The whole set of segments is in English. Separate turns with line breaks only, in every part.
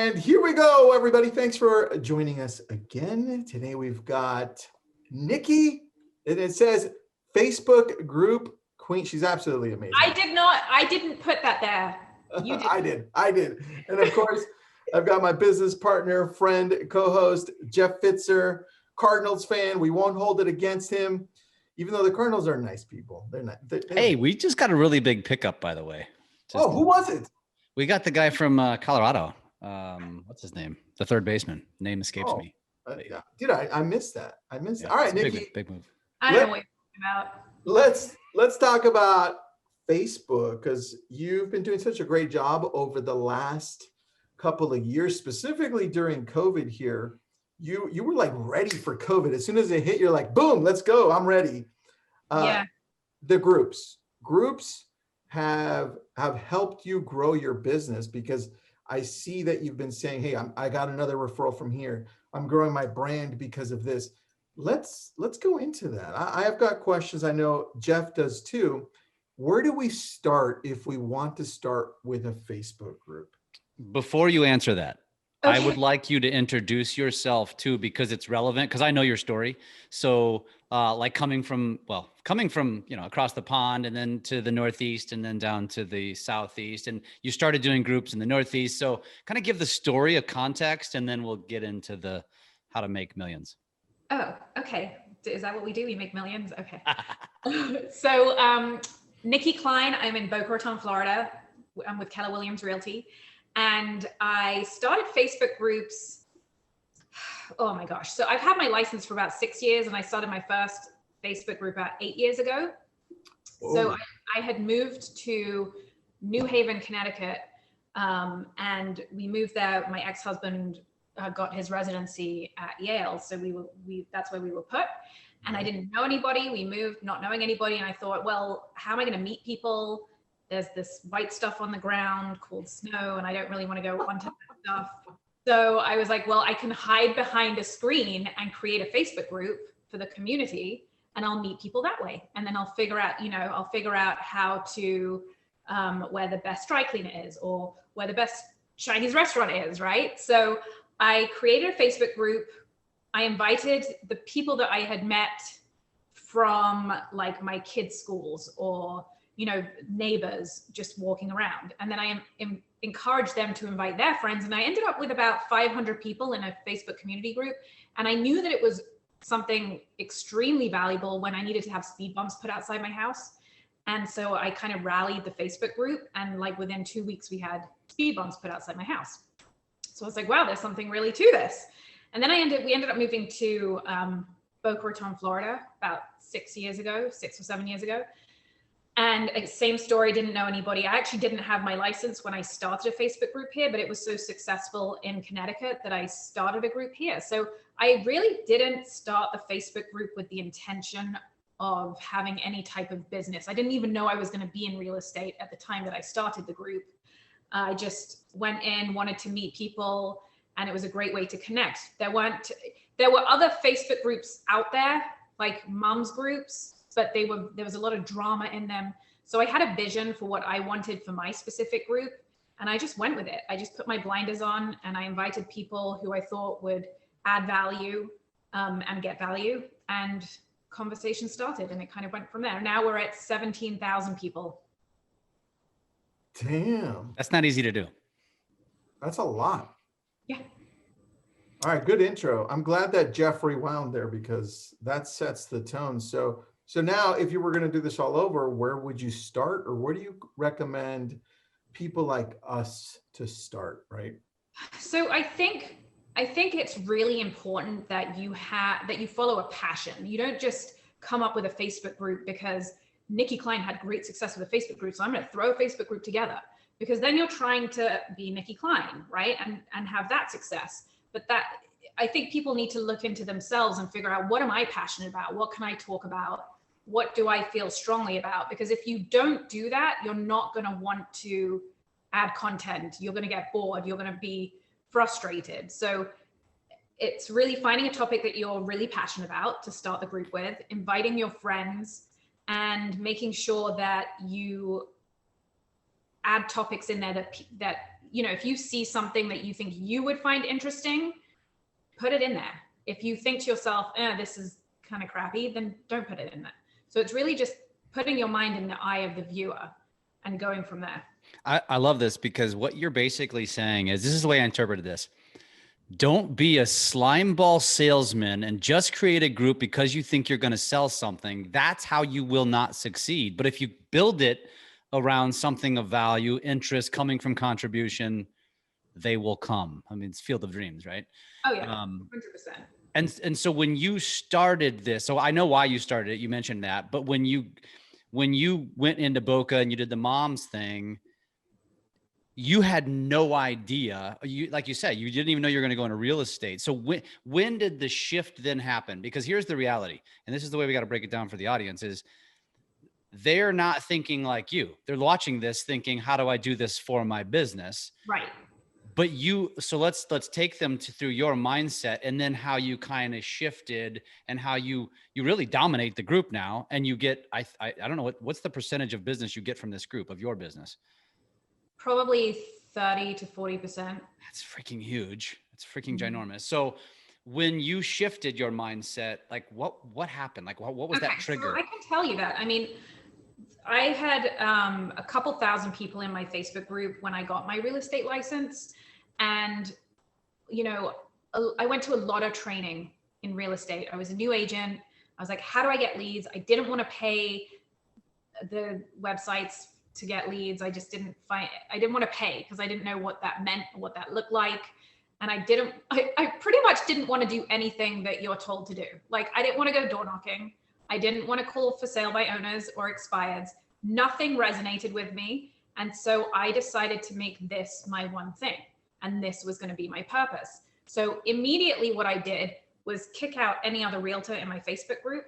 And here we go, everybody. Thanks for joining us again. Today we've got Nikki, and it says Facebook group queen. She's absolutely amazing.
I didn't put that there. You did.
I did. And of course, I've got my business partner, friend, co-host, Jeff Pfitzer, Cardinals fan. We won't hold it against him, even though the Cardinals are nice people. They're not.
Hey, we just got a really big pickup, by the way.
Who was it?
We got the guy from Colorado. What's his name? The third baseman. Name escapes me.
Yeah. Dude, I missed that. All right, Nikki.
Big move.
I don't know what you're talking
about. Let's talk about Facebook, because you've been doing such a great job over the last couple of years, specifically during COVID here. You were like ready for COVID. As soon as it hit, you're like, boom, let's go. I'm ready.
Yeah.
The groups have helped you grow your business, because I see that you've been saying, hey, I got another referral from here. I'm growing my brand because of this. Let's go into that. I have got questions. I know Jeff does too. Where do we start if we want to start with a Facebook group?
Before you answer that,
okay.
I would like you to introduce yourself too, because it's relevant, because I know your story. So like coming from, across the pond and then to the Northeast and then down to the Southeast, and you started doing groups in the Northeast. So kind of give the story a context, and then we'll get into the how to make millions.
Oh, okay. Is that what we do? We make millions? Okay. So Nikki Klein, I'm in Boca Raton, Florida. I'm with Keller Williams Realty. And I started Facebook groups. Oh my gosh. So I've had my license for about 6 years, and I started my first Facebook group about 8 years ago. Whoa. So I had moved to New Haven, Connecticut. And we moved there. My ex-husband got his residency at Yale. So that's where we were put. And I didn't know anybody. We moved not knowing anybody. And I thought, well, how am I going to meet people? There's this white stuff on the ground called snow, and I don't really want to go onto that stuff. So I was like, well, I can hide behind a screen and create a Facebook group for the community, and I'll meet people that way. And then I'll figure out how to, where the best dry cleaner is, or where the best Chinese restaurant is, right? So I created a Facebook group. I invited the people that I had met from like my kids' schools, or neighbors just walking around. And then I encouraged them to invite their friends. And I ended up with about 500 people in a Facebook community group. And I knew that it was something extremely valuable when I needed to have speed bumps put outside my house. And so I kind of rallied the Facebook group, and like within 2 weeks, we had speed bumps put outside my house. So I was like, wow, there's something really to this. And then we ended up moving to Boca Raton, Florida, about 6 or 7 years ago. And same story, didn't know anybody. I actually didn't have my license when I started a Facebook group here, but it was so successful in Connecticut that I started a group here. So I really didn't start the Facebook group with the intention of having any type of business. I didn't even know I was going to be in real estate at the time that I started the group. I just went in, wanted to meet people, and it was a great way to connect. There were other Facebook groups out there, like moms groups, but there was a lot of drama in them. So I had a vision for what I wanted for my specific group, and I just went with it. I just put my blinders on, and I invited people who I thought would add value and get value, and conversation started, and it kind of went from there. Now we're at 17,000 people.
Damn.
That's not easy to do.
That's a lot.
Yeah.
All right, good intro. I'm glad that Jeff rewound there, because that sets the tone. So now, if you were going to do this all over, where would you start, or where do you recommend people like us to start, right?
So I think it's really important that you follow a passion. You don't just come up with a Facebook group because Nikki Klein had great success with a Facebook group, so I'm going to throw a Facebook group together, because then you're trying to be Nikki Klein, right? And have that success. But I think people need to look into themselves and figure out, what am I passionate about? What can I talk about? What do I feel strongly about? Because if you don't do that, you're not going to want to add content. You're going to get bored. You're going to be frustrated. So it's really finding a topic that you're really passionate about to start the group with, inviting your friends, and making sure that you add topics in there that if you see something that you think you would find interesting, put it in there. If you think to yourself, this is kind of crappy, then don't put it in there. So it's really just putting your mind in the eye of the viewer and going from there.
I love this, because what you're basically saying is, this is the way I interpreted this. Don't be a slime ball salesman and just create a group because you think you're going to sell something. That's how you will not succeed. But if you build it around something of value, interest, coming from contribution, they will come. I mean, it's field of dreams, right?
Oh yeah, 100%.
And so when you started this, so I know why you started it, you mentioned that, but when you went into Boca and you did the moms thing, you had no idea. Like you said, you didn't even know you were going to go into real estate. So when did the shift then happen? Because here's the reality, and this is the way we got to break it down for the audience, is they're not thinking like you. They're watching this thinking, how do I do this for my business?
Right.
But so let's take them through your mindset, and then how you kind of shifted, and how you really dominate the group now. And you get, I don't know, what's the percentage of business you get from this group, of your business?
Probably 30 to 40%.
That's freaking huge. It's freaking ginormous. So when you shifted your mindset, like what happened? Like what was that trigger?
So I can tell you that. I mean, I had a couple thousand people in my Facebook group when I got my real estate license. And, I went to a lot of training in real estate. I was a new agent. I was like, how do I get leads? I didn't want to pay the websites to get leads. I didn't want to pay because I didn't know what that meant, what that looked like. And I pretty much didn't want to do anything that you're told to do. Like, I didn't want to go door knocking. I didn't want to call for sale by owners or expireds. Nothing resonated with me. And so I decided to make this my one thing. And this was going to be my purpose. So immediately what I did was kick out any other realtor in my Facebook group.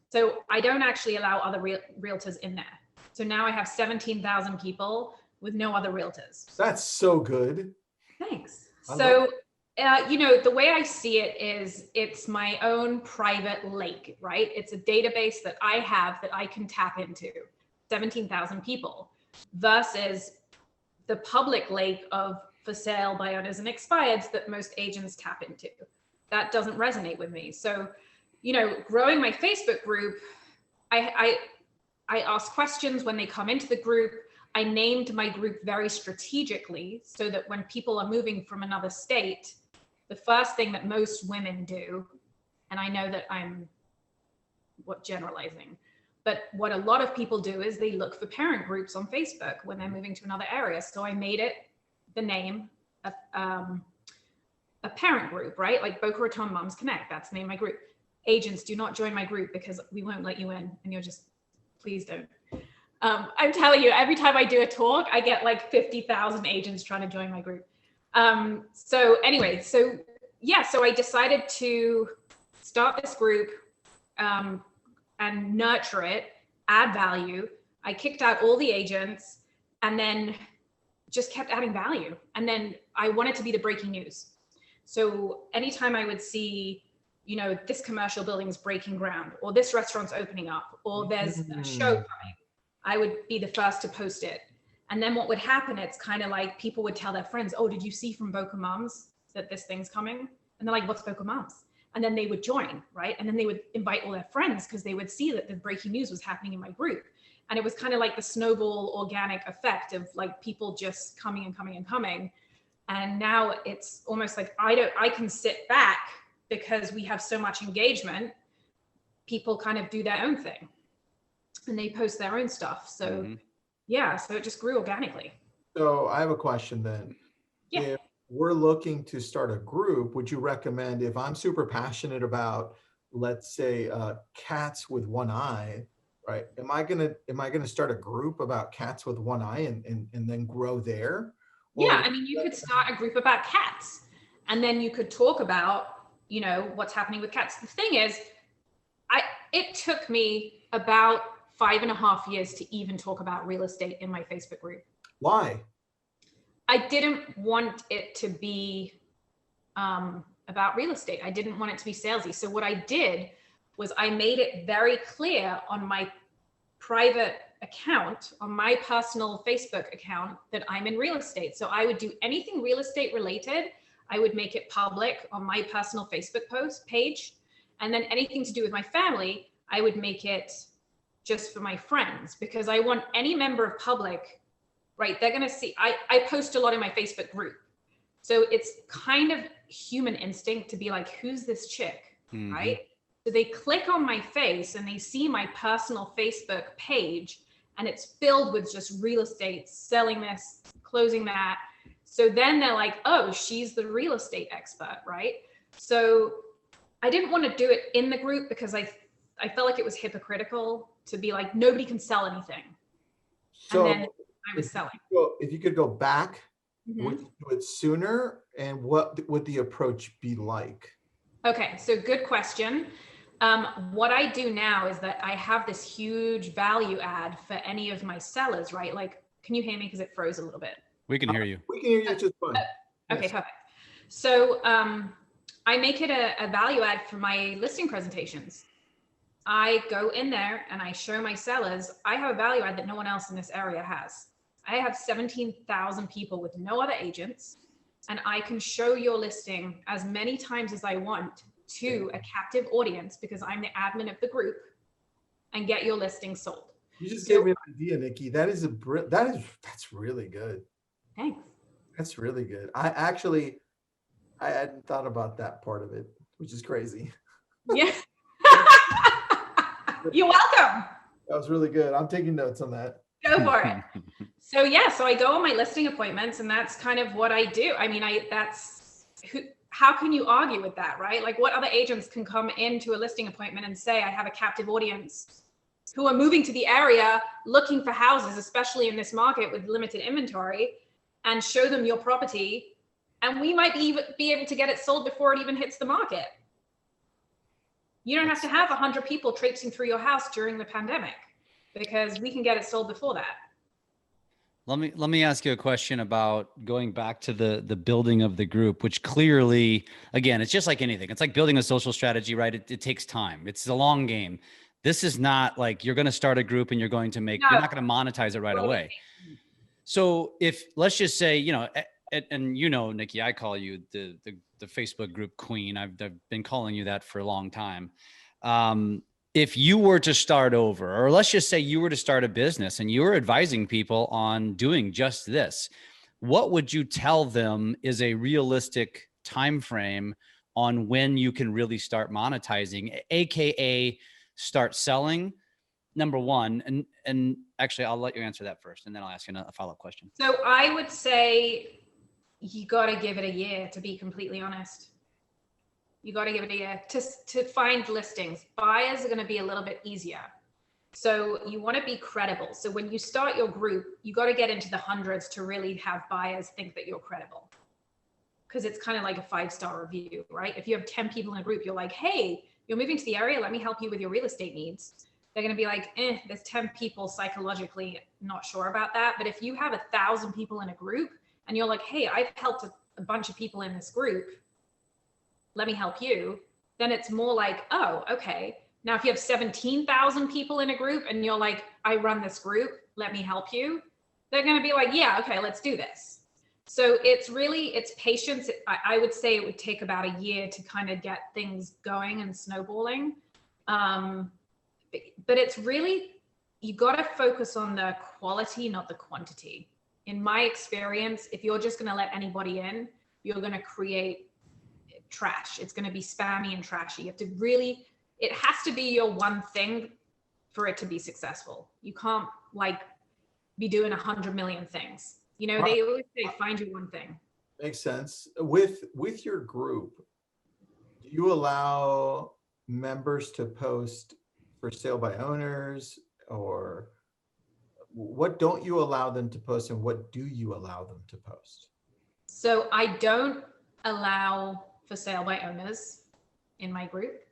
So I don't actually allow other realtors in there. So now I have 17,000 people with no other realtors.
That's so good.
Thanks. So, the way I see it is, it's my own private lake, right? It's a database that I have that I can tap into, 17,000 people, versus the public lake of for sale by owners and expireds that most agents tap into. That doesn't resonate with me. So, growing my Facebook group, I ask questions when they come into the group. I named my group very strategically so that when people are moving from another state, the first thing that most women do, and I know that I'm generalizing, but what a lot of people do is they look for parent groups on Facebook when they're moving to another area. So I made it the name of a parent group, right? Like Boca Raton Moms Connect, that's the name of my group. Agents, do not join my group because we won't let you in, and please don't. I'm telling you, every time I do a talk, I get like 50,000 agents trying to join my group. So I decided to start this group and nurture it, add value. I kicked out all the agents and then just kept adding value. And then I wanted to be the breaking news. So anytime I would see, this commercial building is breaking ground, or this restaurant's opening up, or there's a show coming, I would be the first to post it. And then what would happen, it's kind of like people would tell their friends, oh, did you see from Boca Moms that this thing's coming? And they're like, what's Boca Moms? And then they would join, right? And then they would invite all their friends because they would see that the breaking news was happening in my group. And it was kind of like the snowball organic effect of like people just coming and coming and coming. And now it's almost like I can sit back because we have so much engagement. People kind of do their own thing and they post their own stuff. So so it just grew organically.
So I have a question then.
Yeah.
If we're looking to start a group, would you recommend, if I'm super passionate about, let's say, cats with one eye, right? Am I gonna start a group about cats with one eye and then grow there?
Yeah, I mean, you could start a group about cats, and then you could talk about, what's happening with cats. The thing is, it took me about 5.5 years to even talk about real estate in my Facebook group.
Why?
I didn't want it to be about real estate. I didn't want it to be salesy. So what I did was I made it very clear on my private account on my personal Facebook account that I'm in real estate. So I would do anything real estate related. I would make it public on my personal Facebook page. And then anything to do with my family, I would make it just for my friends, because I want any member of public, right? They're going to see, I post a lot in my Facebook group. So it's kind of human instinct to be like, who's this chick, right? So they click on my face and they see my personal Facebook page, and it's filled with just real estate, selling this, closing that. So then they're like, oh, she's the real estate expert, right? So I didn't want to do it in the group because I felt like it was hypocritical to be like, nobody can sell anything.
So
and then I was selling.
If you could go back, would you do it sooner? And what would the approach be like?
Okay, so good question. What I do now is that I have this huge value add for any of my sellers, right? Like, can you hear me? Because it froze a little bit.
We can hear you.
We can hear you just fine.
Okay,
Yes.
perfect. So I make it a value add for my listing presentations. I go in there and I show my sellers, I have a value add that no one else in this area has. I have 17,000 people with no other agents, and I can show your listing as many times as I want to a captive audience because I'm the admin of the group, and get your listing sold.
You just gave me an idea, Nikki. That's really good.
Thanks.
That's really good. I hadn't thought about that part of it, which is crazy.
Yeah. You're welcome.
That was really good. I'm taking notes on that.
Go for it. So yeah, so I go on my listing appointments, and that's kind of what I do. I mean, how can you argue with that, right? Like, what other agents can come into a listing appointment and say, I have a captive audience who are moving to the area looking for houses, especially in this market with limited inventory, and show them your property, and we might be able to get it sold before it even hits the market. You don't have to have 100 people traipsing through your house during the pandemic, because we can get it sold before that.
Let me ask you a question about going back to the building of the group, which clearly, again, it's just like anything. It's like building a social strategy, right? It takes time. It's a long game. This is not like you're going to start a group and you're going to make, you're not going to monetize it right away. So if, let's just say, you know, and you know, Nikki, I call you the Facebook group queen. I've been calling you that for a long time. If you were to start over, or let's just say you were to start a business and you were advising people on doing just this, what would you tell them is a realistic time frame on when you can really start monetizing, aka start selling? Number one, and actually I'll let you answer that first, and then I'll ask you a follow-up question.
So I would say you got to give it a year, to be completely honest. You got to give it a year to find listings. Buyers are going to be a little bit easier. So you want to be credible. So when you start your group, you got to get into the hundreds to really have buyers think that you're credible. Because it's kind of like a 5-star review, right? If you have 10 people in a group, you're like, hey, you're moving to the area, let me help you with your real estate needs. They're going to be like, there's 10 people psychologically not sure about that. But if you have 1,000 people in a group and you're like, hey, I've helped a bunch of people in this group, let me help you, then it's more like, oh, okay. Now, if you have 17,000 people in a group and you're like, I run this group, let me help you, they're going to be like, yeah, okay, let's do this. So it's patience. I would say it would take about a year to kind of get things going and snowballing. But it's really, you got to focus on the quality, not the quantity. In my experience, if you're just going to let anybody in, you're going to create trash. It's going to be spammy and trashy. You have to really, it has to be your one thing for it to be successful. You can't like be doing 100 million things. You know, they always say, find your one thing.
Makes sense. With your group, do you allow members to post for sale by owners, or what don't you allow them to post, and what do you allow them to post?
So I don't allow for sale by owners in my group.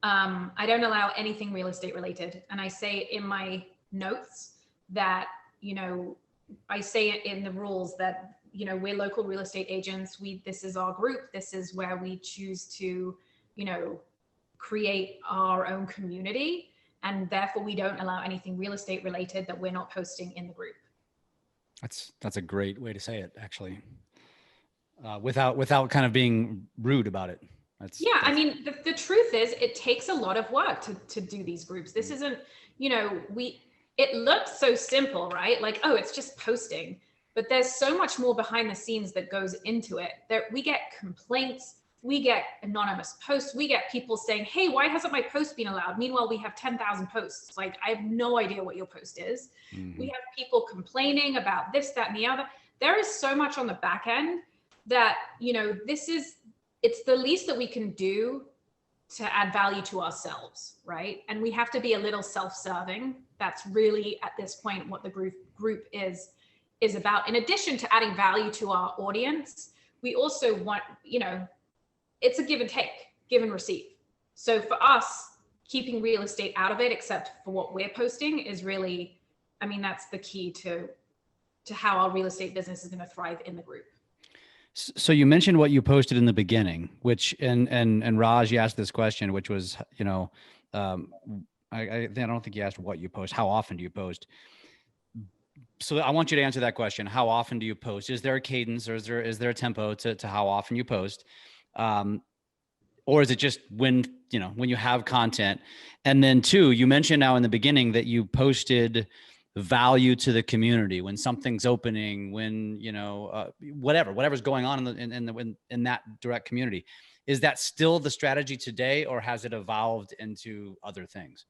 I don't allow anything real estate related. And I say in my notes that, you know, I say it in the rules that, you know, we're local real estate agents. This is our group. This is where we choose to, you know, create our own community. And therefore we don't allow anything real estate related that we're not posting in the group.
That's a great way to say it, actually. Without kind of being rude about it.
I mean, the truth is it takes a lot of work to do these groups. This isn't, it looks so simple, right? Like, oh, it's just posting, but there's so much more behind the scenes that goes into it. We get complaints, we get anonymous posts, we get people saying, hey, why hasn't my post been allowed? Meanwhile, we have 10,000 posts. Like, I have no idea what your post is. Mm-hmm. We have people complaining about this, that, and the other. There is so much on the back end that, it's the least that we can do to add value to ourselves, right? And we have to be a little self-serving. That's really, at this point, what the group is about. In addition to adding value to our audience, we also want, it's a give and take, give and receive. So for us, keeping real estate out of it, except for what we're posting, is really, that's the key to how our real estate business is going to thrive in the group.
So you mentioned what you posted in the beginning, which, and Raj, you asked this question, which was, I don't think you asked what you post. How often do you post? So I want you to answer that question. How often do you post? Is there a cadence, or is there a tempo to how often you post? Or is it just when you have content? And then 2, you mentioned now in the beginning that you posted value to the community when something's opening, when whatever's going on in that direct community. Is that still the strategy today, or has it evolved into other things?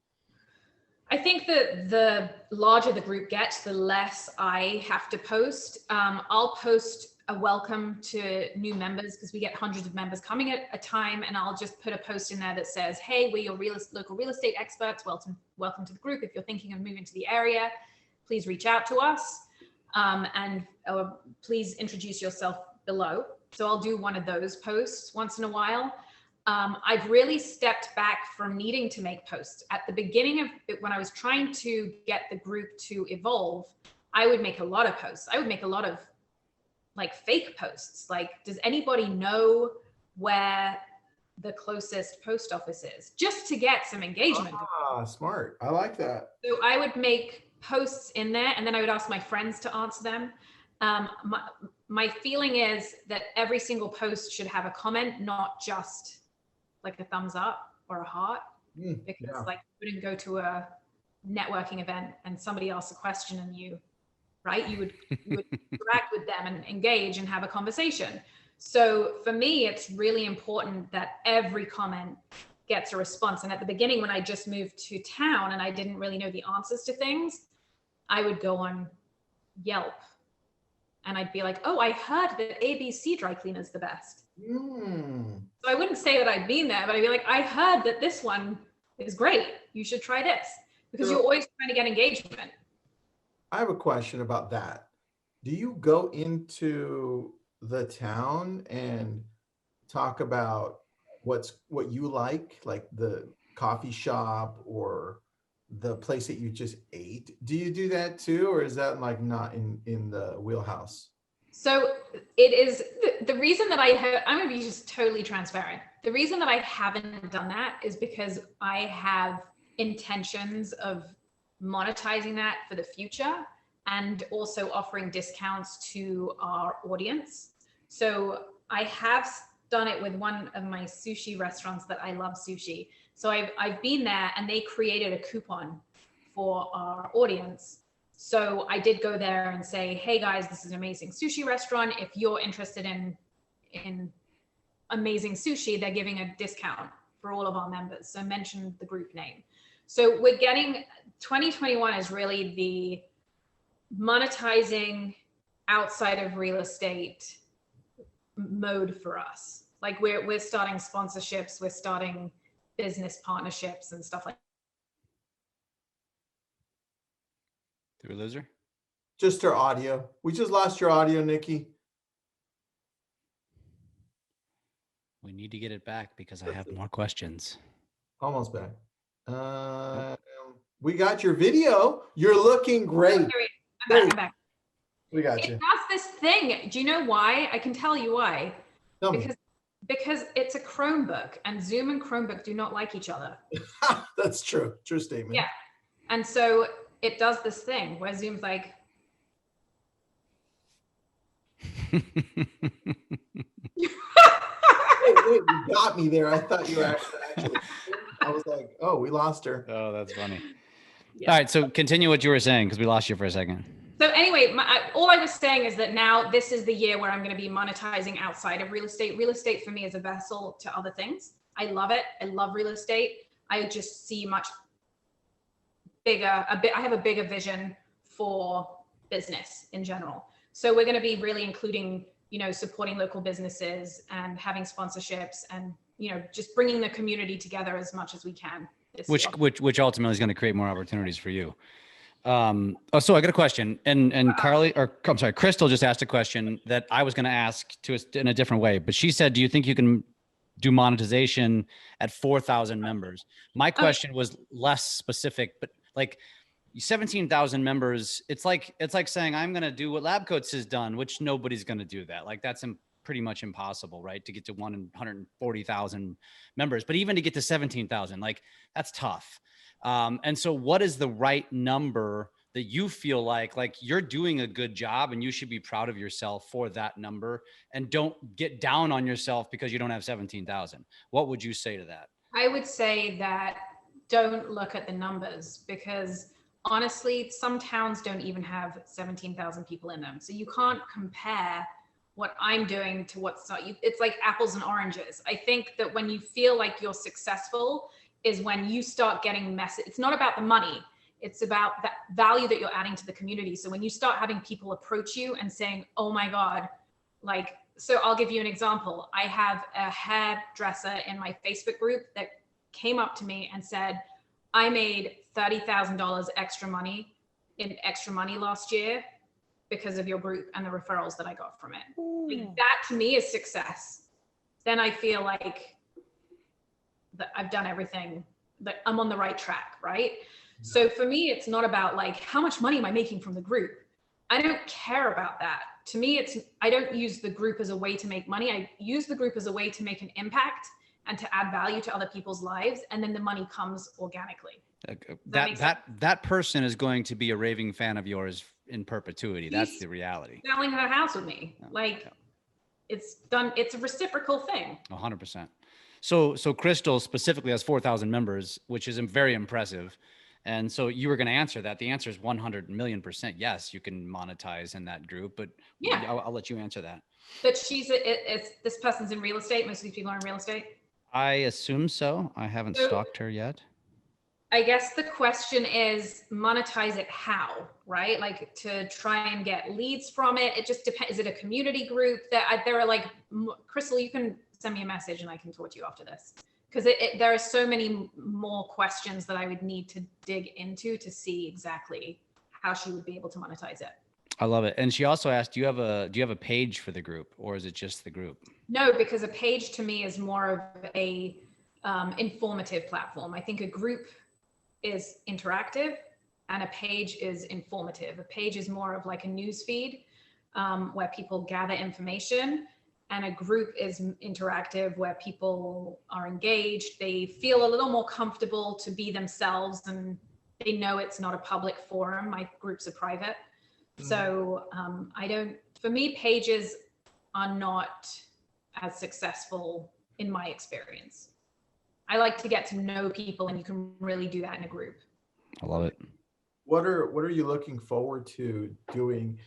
I think that the larger the group gets, the less I have to post. I'll post a welcome to new members because we get hundreds of members coming at a time, and I'll just put a post in there that says, hey, we're your local real estate experts. Welcome to the group. If you're thinking of moving to the area, please reach out to us, and please introduce yourself below. So I'll do one of those posts once in a while. I've really stepped back from needing to make posts. At the beginning of it, when I was trying to get the group to evolve, I would make a lot of posts. I would make a lot of like fake posts. Like, does anybody know where the closest post office is? Just to get some engagement.
Ah, smart. I like that.
So I would make posts in there, and then I would ask my friends to answer them. My feeling is that every single post should have a comment, not just like a thumbs up or a heart, because like you wouldn't go to a networking event and somebody asks a question and you would interact with them and engage and have a conversation. So for me, it's really important that every comment gets a response. And at the beginning, when I just moved to town and I didn't really know the answers to things, I would go on Yelp and I'd be like, oh, I heard that ABC dry cleaner is the best. So I wouldn't say that I'd been there, but I'd be like, I heard that this one is great. You should try this, because you're always trying to get engagement.
I have a question about that. Do you go into the town and talk about what you like the coffee shop or the place that you just ate? Do you do that too, or is that like not in the wheelhouse?
So it is the reason that I'm going to be just totally transparent. The reason that I haven't done that is because I have intentions of monetizing that for the future and also offering discounts to our audience. So I have done it with one of my sushi restaurants that I love sushi. So I've been there and they created a coupon for our audience. So I did go there and say, hey guys, this is an amazing sushi restaurant. If you're interested in amazing sushi, they're giving a discount for all of our members. So mention the group name. So 2021 is really the monetizing outside of real estate mode for us. Like we're starting sponsorships, we're starting business partnerships and stuff like that.
Did we lose her?
Just her audio. We just lost your audio, Nikki.
We need to get it back because I have more questions.
Almost back. We got your video. You're looking great.
I'm back.
We got
it
you.
does this thing. Do you know why? I can tell you why.
Tell me.
Because it's a Chromebook, and Zoom and Chromebook do not like each other.
That's true. True statement.
Yeah. And so it does this thing where Zoom's like,
Wait, you got me there. I thought you were actually I was like, oh, we lost her.
Oh, that's funny.
yeah.
All right, so continue what you were saying because we lost you for a second.
So anyway, all I was saying is that now this is the year where I'm going to be monetizing outside of real estate. Real estate for me is a vessel to other things. I love it. I love real estate. I just see much bigger, I have a bigger vision for business in general. So we're going to be really including, supporting local businesses and having sponsorships and, just bringing the community together as much as we can.
Which ultimately is going to create more opportunities for you. So I got a question, and Crystal just asked a question that I was going to ask to us in a different way, but she said, do you think you can do monetization at 4,000 members? My question was less specific, but like 17,000 members, it's like saying I'm going to do what Lab Coats has done, which nobody's going to do that. Like that's pretty much impossible, right? To get to 140,000 members, but even to get to 17,000, like that's tough. And so what is the right number that you feel like you're doing a good job and you should be proud of yourself for that number, and don't get down on yourself because you don't have 17,000? What would you say to that?
I would say that don't look at the numbers, because honestly, some towns don't even have 17,000 people in them. So you can't compare what I'm doing to it's like apples and oranges. I think that when you feel like you're successful is when you start getting message. It's not about the money. It's about that value that you're adding to the community. So when you start having people approach you and saying, oh my God, so I'll give you an example. I have a hairdresser in my Facebook group that came up to me and said, I made $30,000 extra money last year because of your group and the referrals that I got from it. That to me is success. Then I feel like that I've done everything, that I'm on the right track, right? So for me, it's not about how much money am I making from the group? I don't care about that. To me, I don't use the group as a way to make money. I use the group as a way to make an impact and to add value to other people's lives. And then the money comes organically.
That person is going to be a raving fan of yours in perpetuity. That's the reality.
Selling her house with me. It's a reciprocal thing.
100%. So Crystal specifically has 4,000 members, which is very impressive. And so you were going to answer that. The answer is 100,000,000%. Yes, you can monetize in that group, but yeah, I'll let you answer that.
But this person's in real estate. Most of these people are in real estate. I
assume so. I haven't stalked her yet.
I guess the question is monetize it how, right? To try and get leads from it. It just depends. Is it a community group there are Crystal, you can send me a message and I can talk to you after this. Because there are so many more questions that I would need to dig into to see exactly how she would be able to monetize it.
I love it. And she also asked, do you have a page for the group, or is it just the group?
No, because a page to me is more of a informative platform. I think a group is interactive and a page is informative. A page is more of a news feed where people gather information. And a group is interactive where people are engaged. They feel a little more comfortable to be themselves and they know it's not a public forum. My groups are private. So for me, pages are not as successful in my experience. I like to get to know people, and you can really do that in a group.
I love it.
What are you looking forward to doing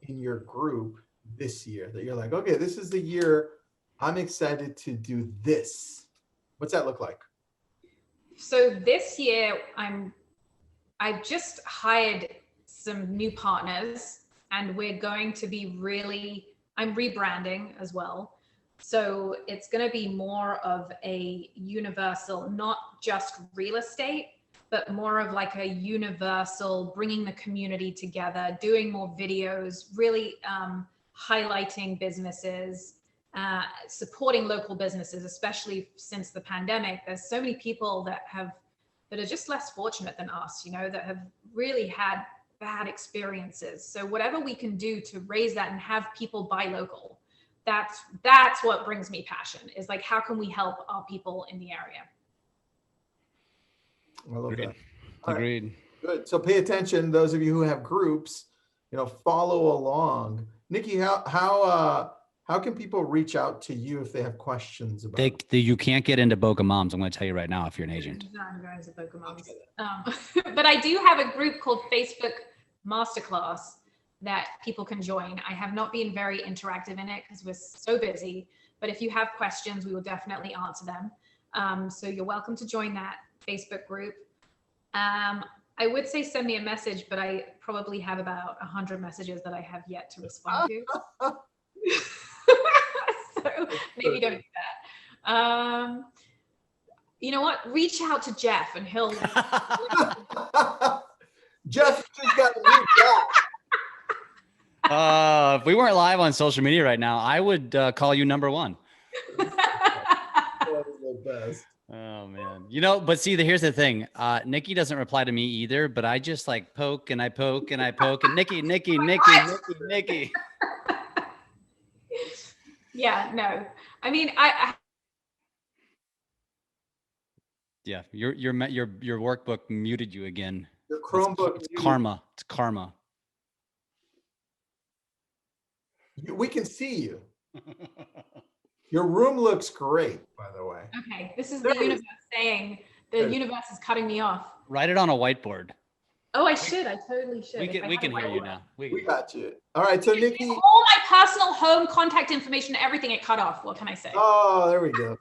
in your group this year that you're like, okay, this is the year I'm excited to do this? What's that look like?
So this year I've just hired some new partners, and we're going to be I'm rebranding as well. So it's going to be more of a universal, not just real estate, but more of a universal, bringing the community together, doing more videos, really highlighting businesses, supporting local businesses, especially since the pandemic. There's so many people that are just less fortunate than us, that have really had bad experiences. So whatever we can do to raise that and have people buy local. that's what brings me passion, is like, how can we help our people in the area?
I love
Agreed.
that. All right,
Agreed.
good. So pay attention, those of you who have groups, follow along. Nikki, how can people reach out to you if they have questions about
You can't get into Boca Moms. I'm going to tell you right now if you're an agent.
I'm going to Boca Moms. But I do have a group called Facebook Masterclass that people can join. I have not been very interactive in it because we're so busy, but if you have questions, we will definitely answer them. So you're welcome to join that Facebook group. I would say send me a message, but I probably have about 100 messages that I have yet to respond to. So maybe don't do that. You know what? Reach out to Jeff and he'll.
Jeff just got a new job.
If we weren't live on social media right now, I would call you number one.
That was the best.
Oh man, but see, here's the thing. Nikki doesn't reply to me either, but I just like poke and I poke and I poke and Nikki.
Yeah, no. I mean,
Yeah, your workbook muted you again.
Your Chromebook.
It's karma. It's karma.
We can see you. Your room looks great, by the way.
okay, this is the universe saying the universe is cutting me off.
Write it on a whiteboard.
Oh, I should. I totally should.
We can hear you now.
We got you. All right, so Nikki.
All my personal home contact information, everything, it cut off. What can I say?
Oh, there we go.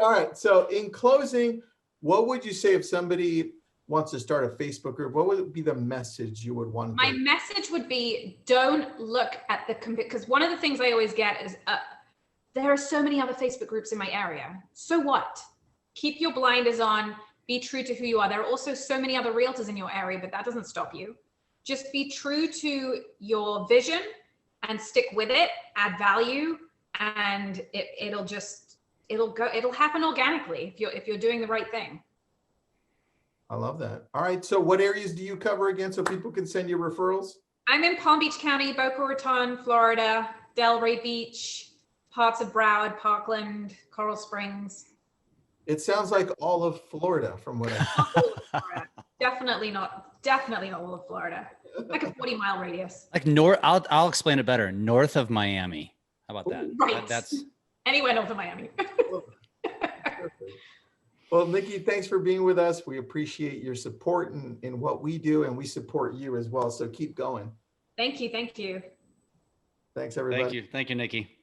All right. So in closing, what would you say if somebody wants to start a Facebook group? What would be the message you would want?
My message would be, don't look at because one of the things I always get is there are so many other Facebook groups in my area. So what? Keep your blinders on. Be true to who you are. There are also so many other realtors in your area, but that doesn't stop you. Just be true to your vision and stick with it, add value, and it'll happen organically if you're doing the right thing.
I love that. All right. So what areas do you cover again so people can send you referrals?
I'm in Palm Beach County, Boca Raton, Florida, Delray Beach, parts of Broward, Parkland, Coral Springs.
It sounds like all of Florida from what I
Definitely not all of Florida. Like a 40-mile radius.
Like I'll explain it better. North of Miami. How about that?
Right.
That's
anywhere north of Miami.
Well, Nikki, thanks for being with us. We appreciate your support in what we do, and we support you as well. So keep going.
Thank you.
Thanks, everybody.
Thank you, Nikki.